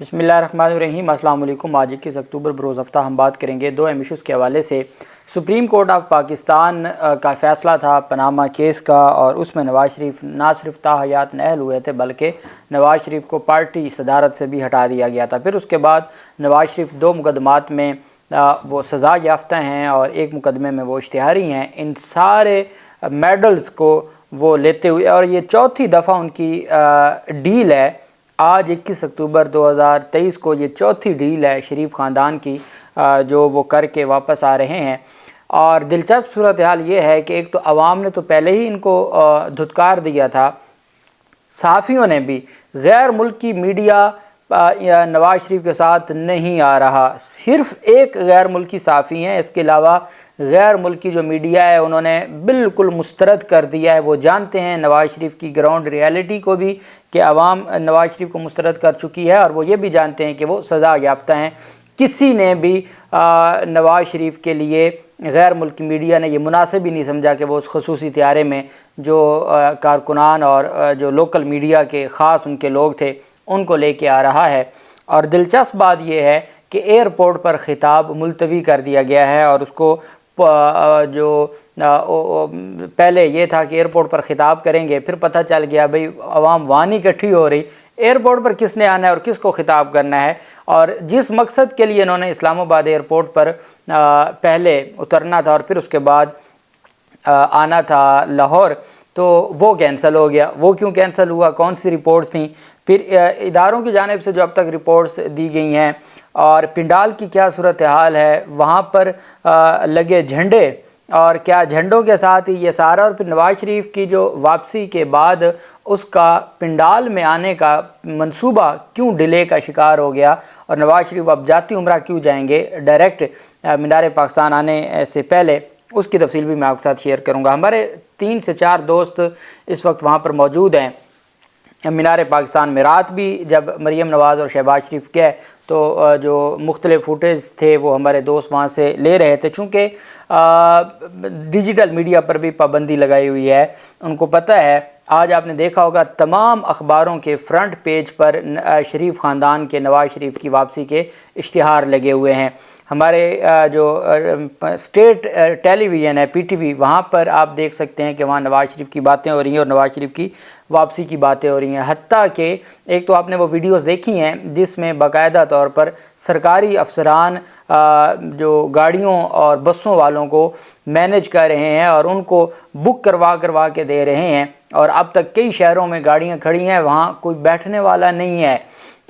بسم اللہ الرحمن الرحیم۔ السلام علیکم۔ آج 21 اکتوبر بروز ہفتہ ہم بات کریں گے دو اہم ایشوز کے حوالے سے۔ سپریم کورٹ آف پاکستان کا فیصلہ تھا پاناما کیس کا، اور اس میں نواز شریف نہ صرف تاحیات نااہل ہوئے تھے بلکہ نواز شریف کو پارٹی صدارت سے بھی ہٹا دیا گیا تھا۔ پھر اس کے بعد نواز شریف دو مقدمات میں وہ سزا یافتہ ہیں اور ایک مقدمے میں وہ اشتہاری ہیں۔ ان سارے میڈلز کو وہ لیتے ہوئے، اور یہ چوتھی دفعہ ان کی ڈیل ہے۔ آج 21 اکتوبر 2023 کو یہ چوتھی ڈیل ہے شریف خاندان کی جو وہ کر کے واپس آ رہے ہیں۔ اور دلچسپ صورتحال یہ ہے کہ ایک تو عوام نے تو پہلے ہی ان کو دھتکار دیا تھا، صحافیوں نے بھی۔ غیر ملکی میڈیا نواز شریف کے ساتھ نہیں آ رہا، صرف ایک غیر ملکی صحافی ہیں، اس کے علاوہ غیر ملکی جو میڈیا ہے انہوں نے بالکل مسترد کر دیا ہے۔ وہ جانتے ہیں نواز شریف کی گراؤنڈ ریالٹی کو بھی کہ عوام نواز شریف کو مسترد کر چکی ہے، اور وہ یہ بھی جانتے ہیں کہ وہ سزا یافتہ ہیں۔ کسی نے بھی نواز شریف کے لیے، غیر ملکی میڈیا نے یہ مناسب ہی نہیں سمجھا کہ وہ اس خصوصی طیارے میں جو کارکنان اور جو لوکل میڈیا کے خاص ان کے لوگ تھے ان کو لے کے آ رہا ہے۔ اور دلچسپ بات یہ ہے کہ ایئرپورٹ پر خطاب ملتوی کر دیا گیا ہے، اور اس کو جو پہلے یہ تھا کہ ایئرپورٹ پر خطاب کریں گے، پھر پتہ چل گیا بھئی عوام وہاں نہیں اکٹھی ہو رہی، ایئرپورٹ پر کس نے آنا ہے اور کس کو خطاب کرنا ہے۔ اور جس مقصد کے لیے انہوں نے اسلام آباد ایئرپورٹ پر پہلے اترنا تھا اور پھر اس کے بعد آنا تھا لاہور، تو وہ کینسل ہو گیا۔ وہ کیوں کینسل ہوا؟ کون سی رپورٹس تھیں؟ پھر اداروں کی جانب سے جو اب تک رپورٹس دی گئی ہیں، اور پنڈال کی کیا صورتحال ہے، وہاں پر لگے جھنڈے اور کیا جھنڈوں کے ساتھ ہی یہ سارا، اور پھر نواز شریف کی جو واپسی کے بعد اس کا پنڈال میں آنے کا منصوبہ کیوں ڈیلے کا شکار ہو گیا، اور نواز شریف اب جاتی عمرہ کیوں جائیں گے ڈائریکٹ مینار پاکستان آنے سے پہلے، اس کی تفصیل بھی میں آپ کے ساتھ شیئر کروں گا۔ ہمارے 3 سے 4 دوست اس وقت وہاں پر موجود ہیں مینار پاکستان میں۔ رات بھی جب مریم نواز اور شہباز شریف گئے تو جو مختلف فوٹیج تھے وہ ہمارے دوست وہاں سے لے رہے تھے، چونکہ ڈیجیٹل میڈیا پر بھی پابندی لگائی ہوئی ہے۔ ان کو پتہ ہے، آج آپ نے دیکھا ہوگا تمام اخباروں کے فرنٹ پیج پر شریف خاندان کے نواز شریف کی واپسی کے اشتہار لگے ہوئے ہیں۔ ہمارے جو اسٹیٹ ٹیلی ویژن ہے پی ٹی وی، وہاں پر آپ دیکھ سکتے ہیں کہ وہاں نواز شریف کی باتیں ہو رہی ہیں اور نواز شریف کی واپسی کی باتیں ہو رہی ہیں۔ حتیٰ کہ ایک تو آپ نے وہ ویڈیوز دیکھی ہیں جس میں باقاعدہ طور پر سرکاری افسران جو گاڑیوں اور بسوں والوں کو مینیج کر رہے ہیں اور ان کو بک کروا کے دے رہے ہیں، اور اب تک کئی شہروں میں گاڑیاں کھڑی ہیں، وہاں کوئی بیٹھنے والا نہیں ہے،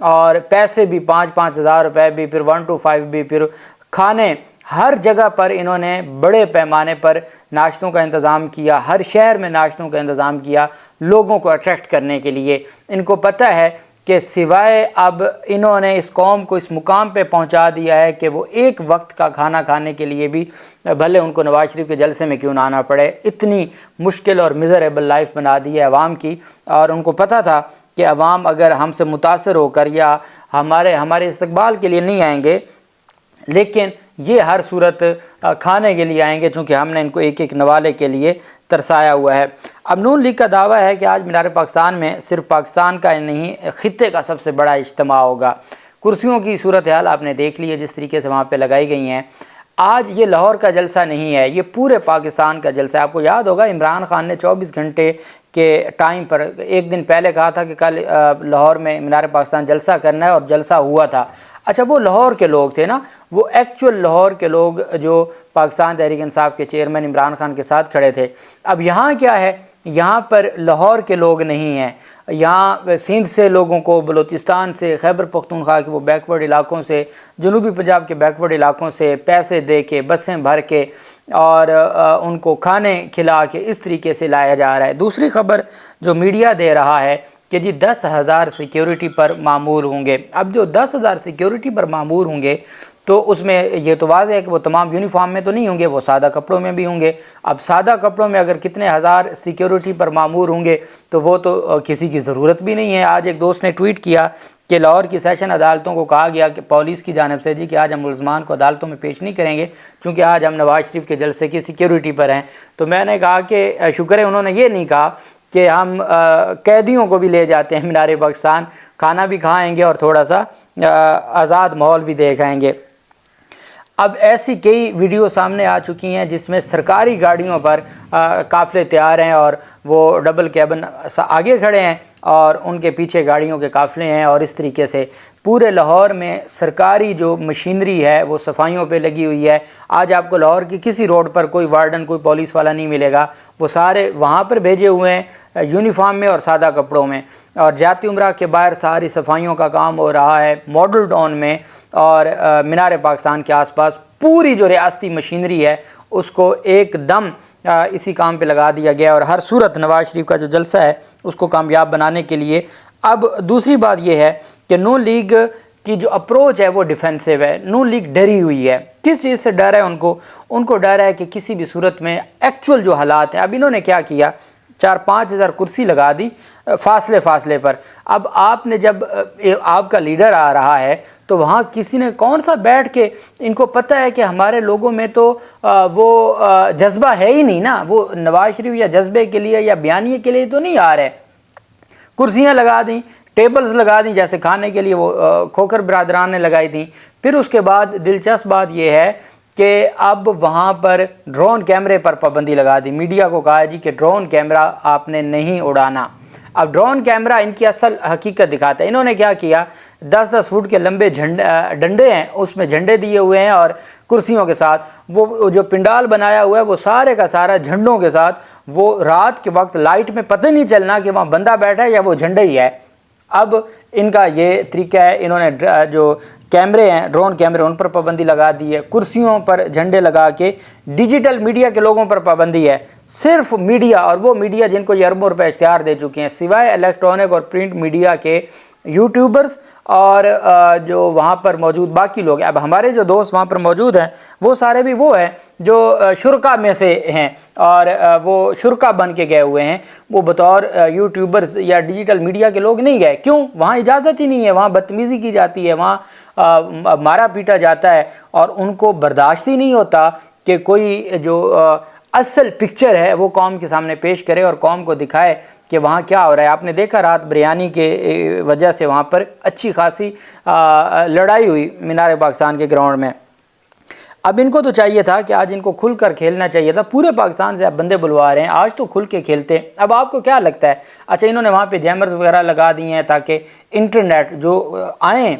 اور پیسے بھی 5-5 ہزار روپے بھی، پھر 1 to 5 بھی، پھر کھانے ہر جگہ پر انہوں نے بڑے پیمانے پر ناشتوں کا انتظام کیا، ہر شہر میں ناشتوں کا انتظام کیا لوگوں کو اٹریکٹ کرنے کے لیے۔ ان کو پتہ ہے کہ سوائے اب انہوں نے اس قوم کو اس مقام پہ پہنچا دیا ہے کہ وہ ایک وقت کا کھانا کھانے کے لیے بھی بھلے ان کو نواز شریف کے جلسے میں کیوں نہ آنا پڑے، اتنی مشکل اور میزریبل لائف بنا دی ہے عوام کی۔ اور ان کو پتہ تھا کہ عوام اگر ہم سے متاثر ہو کر یا ہمارے استقبال کے لیے نہیں آئیں گے، لیکن یہ ہر صورت کھانے کے لیے آئیں گے، چونکہ ہم نے ان کو ایک ایک نوالے کے لیے ترسایا ہوا ہے۔ اب نون لیگ کا دعویٰ ہے کہ آج مینار پاکستان میں صرف پاکستان کا نہیں خطے کا سب سے بڑا اجتماع ہوگا۔ کرسیوں کی صورتحال آپ نے دیکھ لی ہے جس طریقے سے وہاں پہ لگائی گئی ہیں۔ آج یہ لاہور کا جلسہ نہیں ہے، یہ پورے پاکستان کا جلسہ ہے۔ آپ کو یاد ہوگا عمران خان نے 24 گھنٹے کے ٹائم پر ایک دن پہلے کہا تھا کہ کل لاہور میں مینار پاکستان جلسہ کرنا ہے، اور جلسہ ہوا تھا۔ اچھا، وہ لاہور کے لوگ تھے نا، وہ ایکچول لاہور کے لوگ جو پاکستان تحریک انصاف کے چیئرمین عمران خان کے ساتھ کھڑے تھے۔ اب یہاں کیا ہے، یہاں پر لاہور کے لوگ نہیں ہیں، یہاں سندھ سے لوگوں کو، بلوچستان سے، خیبر پختونخوا کے وہ بیکورڈ علاقوں سے، جنوبی پنجاب کے بیکورڈ علاقوں سے پیسے دے کے، بسیں بھر کے اور ان کو کھانے کھلا کے اس طریقے سے لایا جا رہا ہے۔ دوسری خبر جو میڈیا دے رہا ہے کہ جی 10,000 سیکیورٹی پر مامور ہوں گے۔ اب جو 10,000 سیکیورٹی پر مامور ہوں گے تو اس میں یہ تو واضح ہے کہ وہ تمام یونیفارم میں تو نہیں ہوں گے، وہ سادہ کپڑوں میں بھی ہوں گے۔ اب سادہ کپڑوں میں اگر کتنے ہزار سیکیورٹی پر مامور ہوں گے تو وہ تو کسی کی ضرورت بھی نہیں ہے۔ آج ایک دوست نے ٹویٹ کیا کہ لاہور کی سیشن عدالتوں کو کہا گیا کہ پولیس کی جانب سے کہ آج ہم ملزمان کو عدالتوں میں پیش نہیں کریں گے چونکہ آج ہم نواز شریف کے جلسے کی سیکیورٹی پر ہیں۔ تو میں نے کہا کہ شکر ہے انہوں نے یہ نہیں کہا کہ ہم قیدیوں کو بھی لے جاتے ہیں مینار پاکستان، کھانا بھی کھائیں گے اور تھوڑا سا آزاد ماحول بھی دیکھائیں گے۔ اب ایسی کئی ویڈیو سامنے آ چکی ہیں جس میں سرکاری گاڑیوں پر قافلے تیار ہیں اور وہ ڈبل کیبن آگے کھڑے ہیں اور ان کے پیچھے گاڑیوں کے قافلے ہیں، اور اس طریقے سے پورے لاہور میں سرکاری جو مشینری ہے وہ صفائیوں پہ لگی ہوئی ہے۔ آج آپ کو لاہور کی کسی روڈ پر کوئی وارڈن، کوئی پولیس والا نہیں ملے گا، وہ سارے وہاں پر بھیجے ہوئے ہیں یونیفارم میں اور سادہ کپڑوں میں، اور جاتی عمرہ کے باہر ساری صفائیوں کا کام ہو رہا ہے ماڈل ٹاؤن میں، اور مینار پاکستان کے آس پاس پوری جو ریاستی مشینری ہے اس کو ایک دم اسی کام پہ لگا دیا گیا، اور ہر صورت نواز شریف کا جو جلسہ ہے اس کو کامیاب بنانے کے لیے۔ اب دوسری بات یہ ہے کہ نون لیگ کی جو اپروچ ہے وہ ڈیفینسو ہے، نون لیگ ڈری ہوئی ہے۔ کس چیز سے ڈر ہے ان کو ڈر ہے کہ کسی بھی صورت میں ایکچول جو حالات ہیں، اب انہوں نے کیا کیا، 4-5 ہزار کرسی لگا دی فاصلے پر۔ اب آپ نے جب آپ کا لیڈر آ رہا ہے تو وہاں کسی نے کون سا بیٹھ کے، ان کو پتہ ہے کہ ہمارے لوگوں میں تو وہ جذبہ ہے ہی نہیں نا، وہ نواز شریف یا جذبے کے لیے یا بیانیے کے لیے تو نہیں آ رہے۔ کرسیاں لگا دیں، ٹیبلز لگا دیں، جیسے کھانے کے لیے وہ کھوکر برادران نے لگائی تھیں۔ پھر اس کے بعد دلچسپ بات یہ ہے کہ اب وہاں پر ڈرون کیمرے پر پابندی لگا دی۔ میڈیا کو کہا جی کہ ڈرون کیمرہ آپ نے نہیں اڑانا۔ اب ڈرون کیمرہ ان کی اصل حقیقت دکھاتا ہے۔ انہوں نے کیا کیا، 10-10 فٹ کے لمبے ڈنڈے ہیں، اس میں جھنڈے دیے ہوئے ہیں اور کرسیوں کے ساتھ وہ جو پنڈال بنایا ہوا ہے وہ سارے کا سارا جھنڈوں کے ساتھ، وہ رات کے وقت لائٹ میں پتہ نہیں چلنا کہ وہاں بندہ بیٹھا ہے یا وہ جھنڈا ہی ہے۔ اب ان کا یہ طریقہ ہے، انہوں نے جو کیمرے ہیں ڈرون کیمرے ان پر پابندی لگا دی ہے، کرسیوں پر جھنڈے لگا کے ڈیجیٹل میڈیا کے لوگوں پر پابندی ہے۔ صرف میڈیا، اور وہ میڈیا جن کو یہ اربوں روپے اشتہار دے چکے ہیں، سوائے الیکٹرانک اور پرنٹ میڈیا کے یوٹیوبرز اور جو وہاں پر موجود باقی لوگ ہیں۔ اب ہمارے جو دوست وہاں پر موجود ہیں وہ سارے بھی وہ ہیں جو شرکا میں سے ہیں اور وہ شرکا بن کے گئے ہوئے ہیں، وہ بطور یوٹیوبرز یا ڈیجیٹل میڈیا کے لوگ نہیں گئے۔ کیوں؟ وہاں اجازت ہی نہیں ہے، وہاں بدتمیزی کی جاتی ہے، وہاں مارا پیٹا جاتا ہے، اور ان کو برداشت ہی نہیں ہوتا کہ کوئی جو اصل پکچر ہے وہ قوم کے سامنے پیش کرے اور قوم کو دکھائے کہ وہاں کیا ہو رہا ہے۔ آپ نے دیکھا رات بریانی کے وجہ سے وہاں پر اچھی خاصی لڑائی ہوئی مینار پاکستان کے گراؤنڈ میں۔ اب ان کو تو چاہیے تھا کہ آج ان کو کھل کر کھیلنا چاہیے تھا، پورے پاکستان سے آپ بندے بلوا رہے ہیں، آج تو کھل کے کھیلتے ہیں۔ اب آپ کو کیا لگتا ہے، اچھا انہوں نے وہاں پہ جیمرز وغیرہ لگا دی ہیں تاکہ انٹرنیٹ جو آئیں،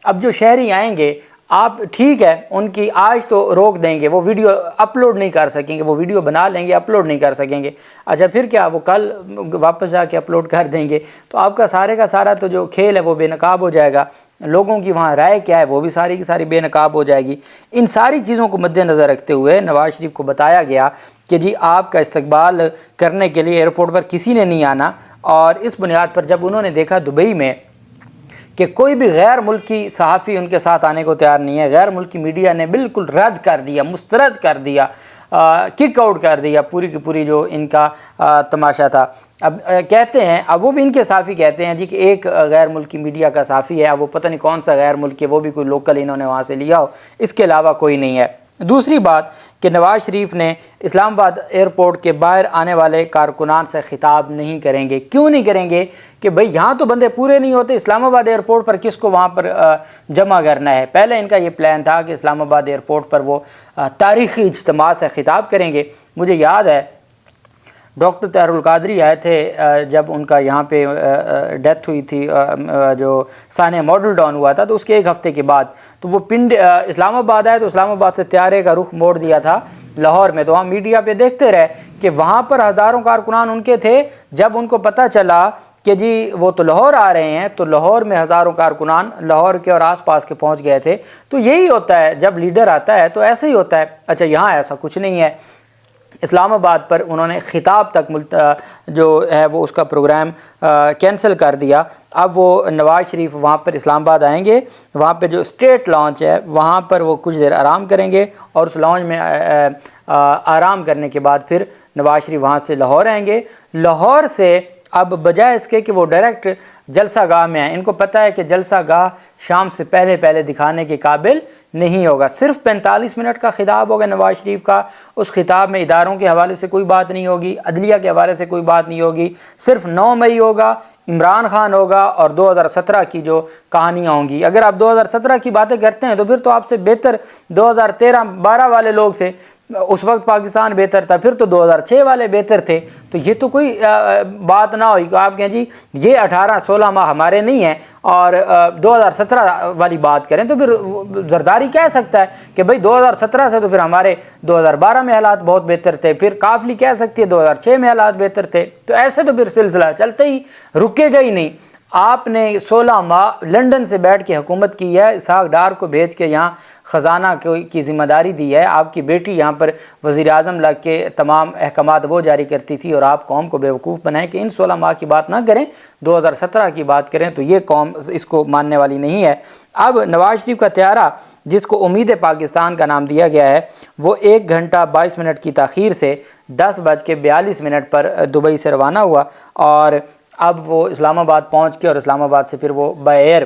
اب جو شہری آئیں گے آپ ٹھیک ہے ان کی آج تو روک دیں گے، وہ ویڈیو اپلوڈ نہیں کر سکیں گے، وہ ویڈیو بنا لیں گے اپلوڈ نہیں کر سکیں گے، اچھا پھر کیا، وہ کل واپس جا کے اپلوڈ کر دیں گے، تو آپ کا سارا تو جو کھیل ہے وہ بے نقاب ہو جائے گا۔ لوگوں کی وہاں رائے کیا ہے وہ بھی ساری کی ساری بے نقاب ہو جائے گی۔ ان ساری چیزوں کو مد نظر رکھتے ہوئے نواز شریف کو بتایا گیا کہ جی آپ کا استقبال کرنے کے لیے ایئرپورٹ پر کسی نے نہیں آنا، اور اس بنیاد پر جب انہوں نے دیکھا دبئی میں کہ کوئی بھی غیر ملکی صحافی ان کے ساتھ آنے کو تیار نہیں ہے، غیر ملکی میڈیا نے بالکل رد کر دیا، مسترد کر دیا، کک آؤٹ کر دیا پوری کی پوری جو ان کا تماشا تھا۔ اب کہتے ہیں، اب وہ بھی ان کے صحافی کہتے ہیں جی کہ ایک غیر ملکی میڈیا کا صحافی ہے، اب وہ پتہ نہیں کون سا غیر ملکی ہے، وہ بھی کوئی لوکل انہوں نے وہاں سے لیا ہو، اس کے علاوہ کوئی نہیں ہے۔ دوسری بات کہ نواز شریف نے اسلام آباد ایئرپورٹ کے باہر آنے والے کارکنان سے خطاب نہیں کریں گے۔ کیوں نہیں کریں گے؟ کہ بھئی یہاں تو بندے پورے نہیں ہوتے، اسلام آباد ایئرپورٹ پر کس کو وہاں پر جمع کرنا ہے۔ پہلے ان کا یہ پلان تھا کہ اسلام آباد ایئرپورٹ پر وہ تاریخی اجتماع سے خطاب کریں گے۔ مجھے یاد ہے ڈاکٹر طاہر القادری آئے تھے جب ان کا یہاں پہ ڈیتھ ہوئی تھی، جو سانحہ ماڈل ٹاؤن ہوا تھا، تو اس کے ایک ہفتے کے بعد تو وہ اسلام آباد آئے، تو اسلام آباد سے طیارے کا رخ موڑ دیا تھا لاہور میں، تو وہاں میڈیا پہ دیکھتے رہے کہ وہاں پر ہزاروں کارکنان ان کے تھے۔ جب ان کو پتہ چلا کہ جی وہ تو لاہور آ رہے ہیں، تو لاہور میں ہزاروں کارکنان لاہور کے اور آس پاس کے پہنچ گئے تھے۔ تو یہی ہوتا ہے جب لیڈر آتا ہے تو ایسا ہی ہوتا ہے۔ اچھا یہاں ایسا کچھ نہیں ہے، اسلام آباد پر انہوں نے خطاب تک جو ہے وہ اس کا پروگرام کینسل کر دیا۔ اب وہ نواز شریف وہاں پر اسلام آباد آئیں گے، وہاں پہ جو اسٹیٹ لانچ ہے وہاں پر وہ کچھ دیر آرام کریں گے، اور اس لانچ میں آرام کرنے کے بعد پھر نواز شریف وہاں سے لاہور آئیں گے۔ لاہور سے اب بجائے اس کے کہ وہ ڈائریکٹ جلسہ گاہ میں آئیں، ان کو پتہ ہے کہ جلسہ گاہ شام سے پہلے پہلے دکھانے کے قابل نہیں ہوگا۔ صرف 45 منٹ کا خطاب ہوگا نواز شریف کا، اس خطاب میں اداروں کے حوالے سے کوئی بات نہیں ہوگی، عدلیہ کے حوالے سے کوئی بات نہیں ہوگی، صرف 9 مئی ہوگا، عمران خان ہوگا اور 2017 کی جو کہانیاں ہوں گی۔ اگر آپ 2017 کی باتیں کرتے ہیں تو پھر تو آپ سے بہتر 2013-12 والے لوگ تھے، اس وقت پاکستان بہتر تھا، پھر تو 2006 والے بہتر تھے۔ تو یہ تو کوئی بات نہ ہوئی کہ آپ کہیں جی یہ 18-16 ماہ ہمارے نہیں ہیں اور 2017 والی بات کریں، تو پھر زرداری کہہ سکتا ہے کہ بھئی 2017 سے تو پھر ہمارے 2012 میں حالات بہت بہتر تھے، پھر کافلی کہہ سکتی ہے 2006 میں حالات بہتر تھے۔ تو ایسے تو پھر سلسلہ چلتے ہی رکے گا ہی نہیں۔ آپ نے 16 ماہ لنڈن سے بیٹھ کے حکومت کی ہے، اسحاق ڈار کو بھیج کے یہاں خزانہ کی ذمہ داری دی ہے، آپ کی بیٹی یہاں پر وزیر اعظم لگ کے تمام احکامات وہ جاری کرتی تھی، اور آپ قوم کو بیوقوف بنائیں کہ ان 16 ماہ کی بات نہ کریں، 2017 کی بات کریں، تو یہ قوم اس کو ماننے والی نہیں ہے۔ اب نواز شریف کا طیارہ جس کو امید پاکستان کا نام دیا گیا ہے، وہ 1 گھنٹہ 22 منٹ کی تاخیر سے 10:42 پر دبئی سے روانہ ہوا، اور اب وہ اسلام آباد پہنچ کے اور اسلام آباد سے پھر وہ بائی ایئر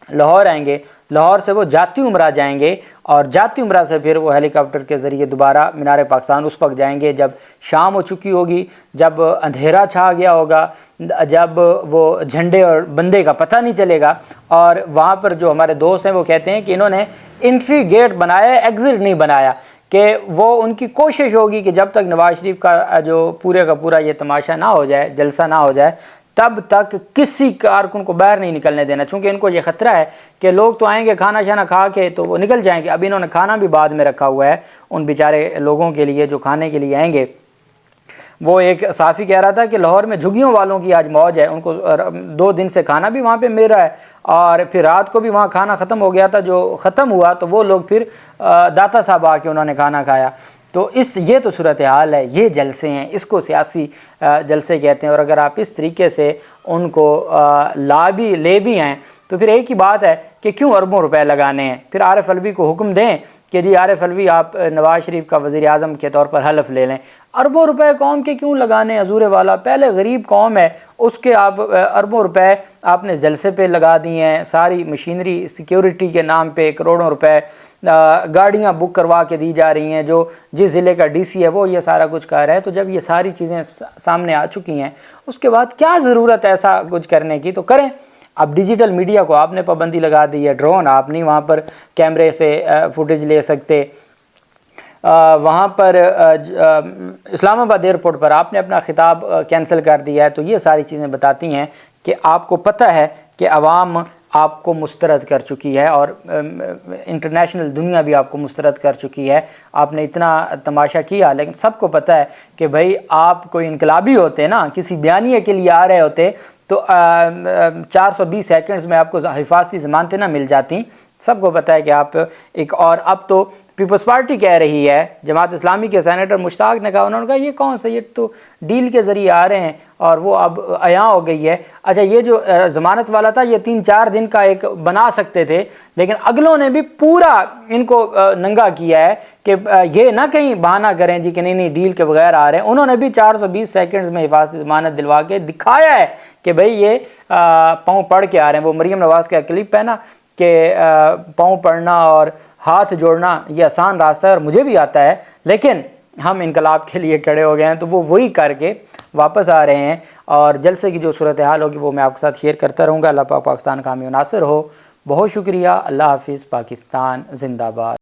لاہور آئیں گے، لاہور سے وہ جاتی عمرہ جائیں گے، اور جاتی عمرہ سے پھر وہ ہیلی کاپٹر کے ذریعے دوبارہ مینار پاکستان اس وقت جائیں گے جب شام ہو چکی ہوگی، جب اندھیرا چھا گیا ہوگا، جب وہ جھنڈے اور بندے کا پتہ نہیں چلے گا۔ اور وہاں پر جو ہمارے دوست ہیں وہ کہتے ہیں کہ انہوں نے انٹری گیٹ بنایا ہے، ایگزٹ نہیں بنایا، کہ وہ ان کی کوشش ہوگی کہ جب تک نواز شریف کا جو پورے کا پورا یہ تماشا نہ ہو جائے، جلسہ نہ ہو جائے، تب تک کسی کارکن کو باہر نہیں نکلنے دینا، چونکہ ان کو یہ خطرہ ہے کہ لوگ تو آئیں گے کھانا شانا کھا کے تو وہ نکل جائیں گے۔ اب انہوں نے کھانا بھی بعد میں رکھا ہوا ہے ان بیچارے لوگوں کے لیے جو کھانے کے لیے آئیں گے۔ وہ ایک صحافی کہہ رہا تھا کہ لاہور میں جھگیوں والوں کی آج موج ہے، ان کو 2 دن سے کھانا بھی وہاں پہ مل رہا ہے، اور پھر رات کو بھی وہاں کھانا ختم ہو گیا تھا، جو ختم ہوا تو وہ لوگ پھر داتا صاحب آ کے انہوں نے کھانا کھایا۔ تو یہ تو صورتحال ہے، یہ جلسے ہیں، اس کو سیاسی جلسے کہتے ہیں، اور اگر آپ اس طریقے سے ان کو لے بھی ہیں تو پھر ایک ہی بات ہے کہ کیوں اربوں روپے لگانے ہیں۔ پھر عارف علوی کو حکم دیں کہ جی عارف علوی آپ نواز شریف کا وزیر اعظم کے طور پر حلف لے لیں، اربوں روپے قوم کے کیوں لگانے؟ حضور والا پہلے غریب قوم ہے، اس کے آپ اربوں روپے آپ نے جلسے پہ لگا دیے ہیں، ساری مشینری سیکیورٹی کے نام پہ کروڑوں روپے، گاڑیاں بک کروا کے دی جا رہی ہیں، جو جس ضلع کا ڈی سی ہے وہ یہ سارا کچھ کر رہا ہے۔ تو جب یہ ساری چیزیں سامنے آ چکی ہیں، اس کے بعد کیا ضرورت ہے ایسا کچھ کرنے کی؟ تو کریں۔ اب ڈیجیٹل میڈیا کو آپ نے پابندی لگا دی ہے، ڈرون آپ نہیں وہاں پر کیمرے سے فوٹیج لے سکتے، وہاں پر اسلام آباد ایئرپورٹ پر آپ نے اپنا خطاب کینسل کر دیا ہے۔ تو یہ ساری چیزیں بتاتی ہیں کہ آپ کو پتہ ہے کہ عوام آپ کو مسترد کر چکی ہے، اور انٹرنیشنل دنیا بھی آپ کو مسترد کر چکی ہے۔ آپ نے اتنا تماشا کیا، لیکن سب کو پتہ ہے کہ بھائی آپ کوئی انقلابی ہوتے نا، کسی بیانیے کے لیے آ رہے ہوتے تو 420 سیکنڈز میں آپ کو حفاظتی ضمانتیں نہ مل جاتی۔ سب کو پتہ ہے کہ آپ ایک، اور اب تو پیپلز پارٹی کہہ رہی ہے، جماعت اسلامی کے سینیٹر مشتاق نے کہا، انہوں نے کہا یہ کون سا، یہ تو ڈیل کے ذریعے آ رہے ہیں، اور وہ اب عیاں ہو گئی ہے۔ اچھا یہ جو ضمانت والا تھا یہ 3-4 دن کا ایک بنا سکتے تھے، لیکن اگلوں نے بھی پورا ان کو ننگا کیا ہے کہ یہ نہ کہیں بہانہ کریں جی کہ نہیں ڈیل کے بغیر آ رہے ہیں۔ انہوں نے بھی 420 سیکنڈز میں حفاظتی ضمانت دلوا کے دکھایا ہے کہ بھئی یہ پاؤں پڑھ کے آ رہے ہیں۔ وہ مریم نواز کا کلپ ہے نا کہ پاؤں پڑھنا اور ہاتھ جوڑنا یہ آسان راستہ ہے، اور مجھے بھی آتا ہے، لیکن ہم انقلاب کے لیے کھڑے ہو گئے ہیں۔ تو وہ وہی کر کے واپس آ رہے ہیں، اور جلسے کی جو صورتحال ہوگی وہ میں آپ کے ساتھ شیئر کرتا رہوں گا۔ اللہ پاک پاکستان کا حامی و ناصر ہو۔ بہت شکریہ۔ اللہ حافظ۔ پاکستان زندہ باد۔